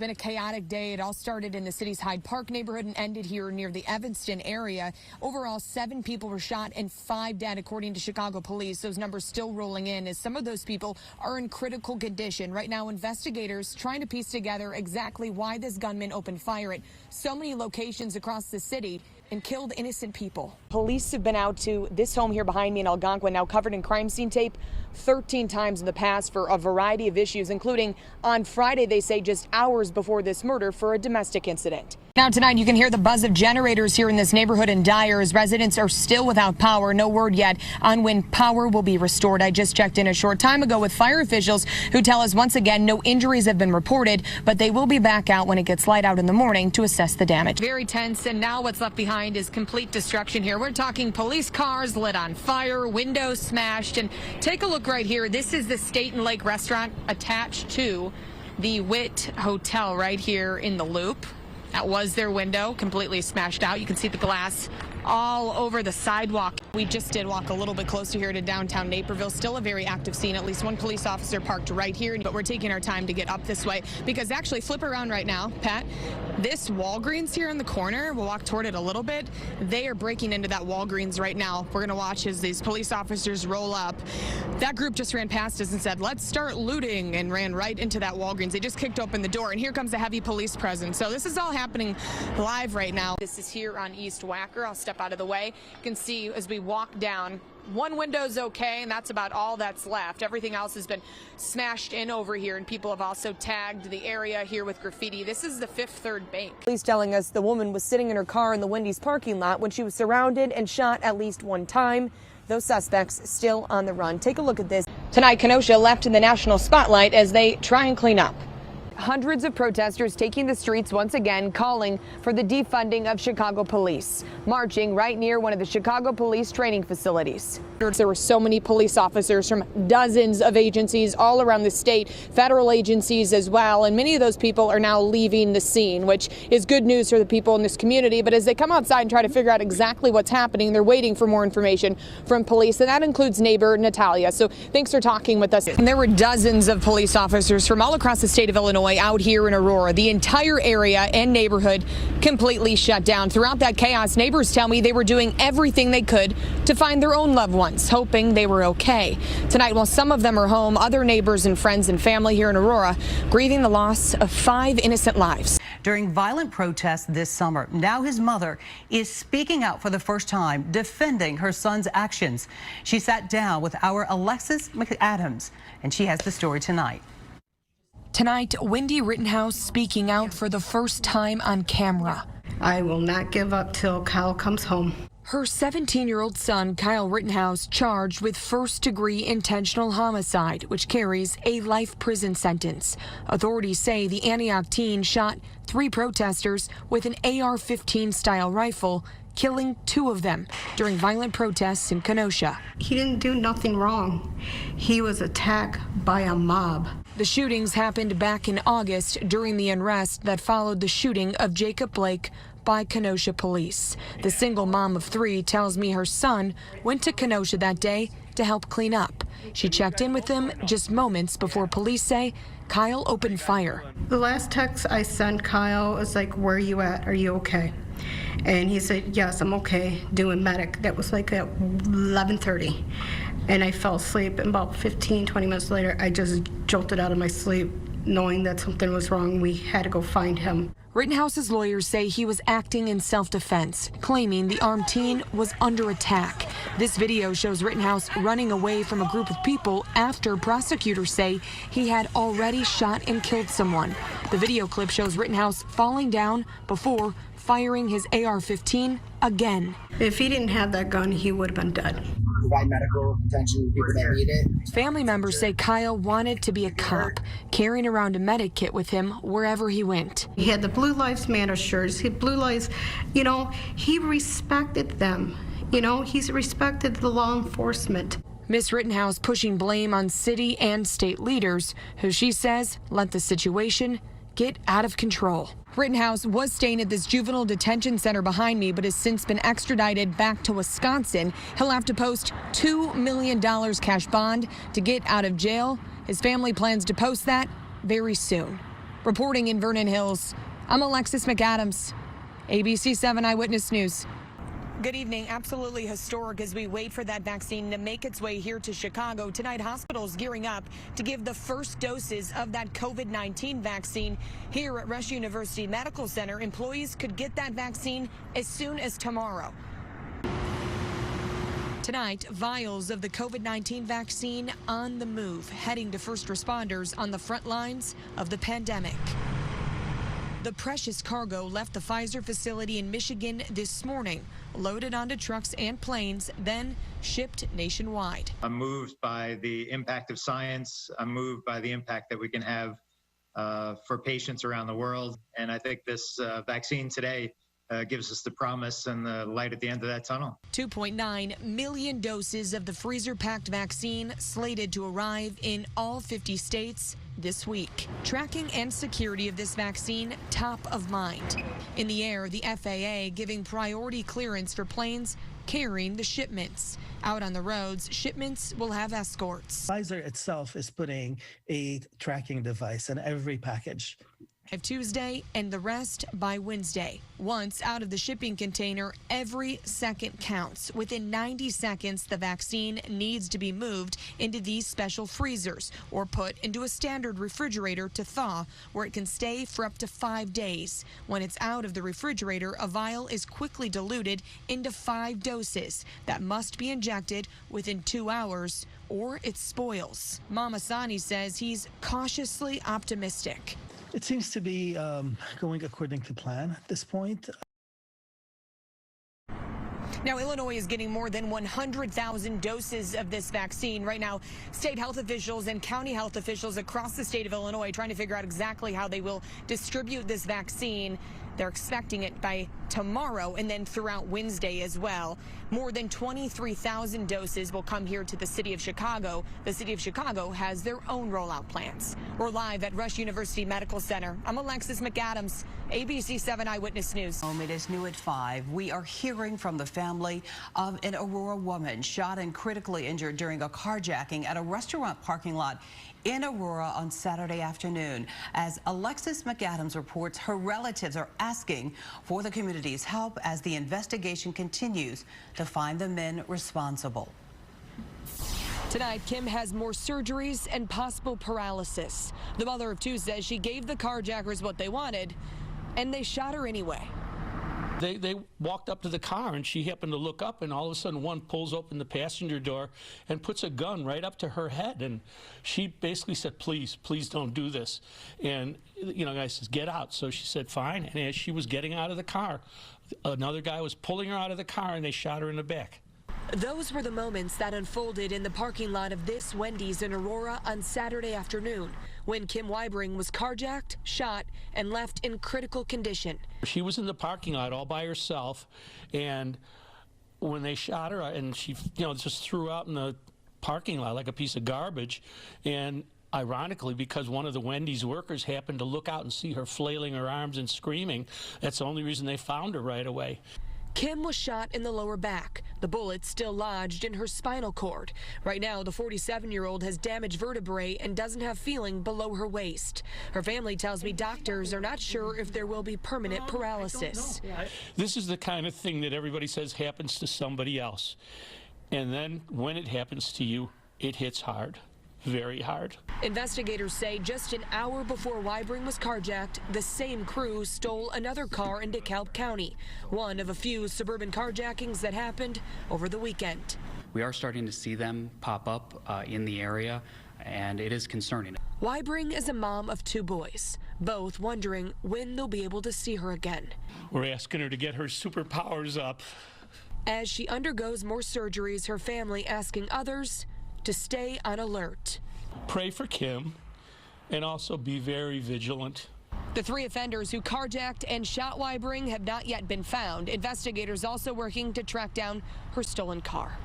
been a chaotic day. It all started in the city's Hyde Park neighborhood and ended here near the Evanston area. Overall, 7 people were shot and 5 dead, according to Chicago police. Those numbers still rolling in as some of those people are in critical condition. Right now, investigators trying to piece together exactly why this gunman opened fire at so many locations across the city and killed innocent people. Police have been out to this home here behind me in Algonquin, now covered in crime scene tape, 13 times in the past for a variety of issues, including on Friday, they say, just hours before this murder for a domestic incident. Now tonight, you can hear the buzz of generators here in this neighborhood in Dyer as residents are still without power. No word yet on when power will be restored. I just checked in a short time ago with fire officials who tell us once again no injuries have been reported, but they will be back out when it gets light out in the morning to assess the damage. Very tense, and now what's left behind is complete destruction here. We're talking police cars lit on fire, windows smashed, and take a look right here. This is the State and Lake restaurant attached to the Witt Hotel right here in the Loop. That was their window, completely smashed out. You can see the glass all over the sidewalk. We just did walk a little bit closer here to downtown Naperville. Still a very active scene. At least one police officer parked right here, but we're taking our time to get up this way because actually flip around right now, Pat. This Walgreens here in the corner, we'll walk toward it a little bit. They are breaking into that Walgreens right now. We're gonna watch as these police officers roll up. That group just ran past us and said, let's start looting, and ran right into that Walgreens. They just kicked open the door, and here comes a heavy police presence. So this is all happening live right now. This is here on East Wacker. I'll step out of the way. You can see as we walk down, one window's okay, and that's about all that's left. Everything else has been smashed in over here, and people have also tagged the area here with graffiti. This is the Fifth Third Bank. Police telling us the woman was sitting in her car in the Wendy's parking lot when she was surrounded and shot at least one time. Those suspects still on the run. Take a look at this. Tonight, Kenosha left in the national spotlight as they try and clean up. Hundreds of protesters taking the streets once again, calling for the defunding of Chicago police, marching right near one of the Chicago police training facilities. There were so many police officers from dozens of agencies all around the state, federal agencies as well, and many of those people are now leaving the scene, which is good news for the people in this community. But as they come outside and try to figure out exactly what's happening, they're waiting for more information from police, and that includes neighbor Natalia. So thanks for talking with us. And there were dozens of police officers from all across the state of Illinois out here in Aurora. The entire area and neighborhood completely shut down. Throughout that chaos, neighbors tell me they were doing everything they could to find their own loved ones, hoping they were okay. Tonight, while some of them are home, other neighbors and friends and family here in Aurora grieving the loss of 5 innocent lives. During violent protests this summer, now his mother is speaking out for the first time, defending her son's actions. She sat down with our Alexis McAdams, and she has the story tonight. Tonight, Wendy Rittenhouse speaking out for the first time on camera. I will not give up till Kyle comes home. Her 17-year-old son, Kyle Rittenhouse, charged with first-degree intentional homicide, which carries a life prison sentence. Authorities say the Antioch teen shot 3 protesters with an AR-15 style rifle, killing 2 of them during violent protests in Kenosha. He didn't do nothing wrong. He was attacked by a mob. The shootings happened back in August during the unrest that followed the shooting of Jacob Blake by Kenosha police. The single mom of 3 tells me her son went to Kenosha that day to help clean up. She checked in with him just moments before police say Kyle opened fire. The last text I sent Kyle was like, "Where are you at? Are you okay?" And he said, "Yes, I'm okay," doing medic. That was like at 11:30. And I fell asleep, and about 15-20 minutes later, I just jolted out of my sleep, knowing that something was wrong. We had to go find him. Rittenhouse's lawyers say he was acting in self-defense, claiming the armed teen was under attack. This video shows Rittenhouse running away from a group of people after prosecutors say he had already shot and killed someone. The video clip shows Rittenhouse falling down before firing his AR-15 again. If he didn't have that gun, he would have been dead. Provide medical attention to people that need it. Family members say Kyle wanted to be a cop, carrying around a medic kit with him wherever he went. He had the Blue Lives Matter shirts. He had Blue Lives, he respected them. He's respected the law enforcement. Miss Rittenhouse pushing blame on city and state leaders, who she says let the situation get out of control. Rittenhouse was staying at this juvenile detention center behind me, but has since been extradited back to Wisconsin. He'll have to post $2 million cash bond to get out of jail. His family plans to post that very soon. Reporting in Vernon Hills, I'm Alexis McAdams, ABC 7 Eyewitness News. Good evening. Absolutely historic as we wait for that vaccine to make its way here to Chicago. Tonight, hospitals gearing up to give the first doses of that COVID-19 vaccine. Here at Rush University Medical Center, employees could get that vaccine as soon as tomorrow. Tonight, vials of the COVID-19 vaccine on the move, heading to first responders on the front lines of the pandemic. The precious cargo left the Pfizer facility in Michigan this morning, loaded onto trucks and planes, then shipped nationwide. I'm moved by the impact of science. I'm moved by the impact that we can have for patients around the world. And I think this vaccine today gives us the promise and the light at the end of that tunnel. 2.9 million doses of the freezer-packed vaccine slated to arrive in all 50 states this week. Tracking and security of this vaccine top of mind. In the air, the FAA giving priority clearance for planes carrying the shipments. Out on the roads, shipments will have escorts. Pfizer itself is putting a tracking device in every package. Tuesday and the rest by Wednesday. Once out of the shipping container, every second counts. Within 90 seconds, the vaccine needs to be moved into these special freezers or put into a standard refrigerator to thaw, where it can stay for up to 5 days. When it's out of the refrigerator, a vial is quickly diluted into 5 doses that must be injected within 2 hours or it spoils. Mama Sani says he's cautiously optimistic. It seems to be going according to plan at this point. Now, Illinois is getting more than 100,000 doses of this vaccine. Right now, state health officials and county health officials across the state of Illinois trying to figure out exactly how they will distribute this vaccine. They're expecting it by tomorrow and then throughout Wednesday as well. More than 23,000 doses will come here to the city of Chicago. The city of Chicago has their own rollout plans. We're live at Rush University Medical Center. I'm Alexis McAdams, ABC 7 Eyewitness News. It is new at 5. We are hearing from the family of an Aurora woman shot and critically injured during a carjacking at a restaurant parking lot in Aurora on Saturday afternoon. As Alexis McAdams reports, her relatives are asking for the community's help as the investigation continues to find the men responsible. Tonight, Kim has more surgeries and possible paralysis. The mother of two says she gave the carjackers what they wanted, and they shot her anyway. They walked up to the car, and she happened to look up, and all of a sudden one pulls open the passenger door and puts a gun right up to her head. And she basically said, please don't do this. And, you know, the guy says, get out. So she said, fine. And as she was getting out of the car, another guy was pulling her out of the car, and they shot her in the back. Those were the moments that unfolded in the parking lot of this Wendy's in Aurora on Saturday afternoon, when Kim Wybring was carjacked, shot, and left in critical condition. She was in the parking lot all by herself, and when they shot her, and she, you know, just threw out in the parking lot like a piece of garbage. And ironically, because one of the Wendy's workers happened to look out and see her flailing her arms and screaming, that's the only reason they found her right away. Kim was shot in the lower back, the bullet still lodged in her spinal cord. Right now, the 47-year-old has damaged vertebrae and doesn't have feeling below her waist. Her family tells me doctors are not sure if there will be permanent paralysis. This is the kind of thing that everybody says happens to somebody else. And then when it happens to you, it hits hard. Very hard. Investigators say just an hour before Wybring was carjacked, the same crew stole another car in DeKalb County, one of a few suburban carjackings that happened over the weekend. We are starting to see them pop up in the area, and it is concerning. Wybring is a mom of 2 boys, both wondering when they'll be able to see her again. We're asking her to get her superpowers up. As she undergoes more surgeries, her family asking others to stay on alert. Pray for Kim and also be very vigilant. The 3 offenders who carjacked and shot Wybring have not yet been found. Investigators also working to track down her stolen car.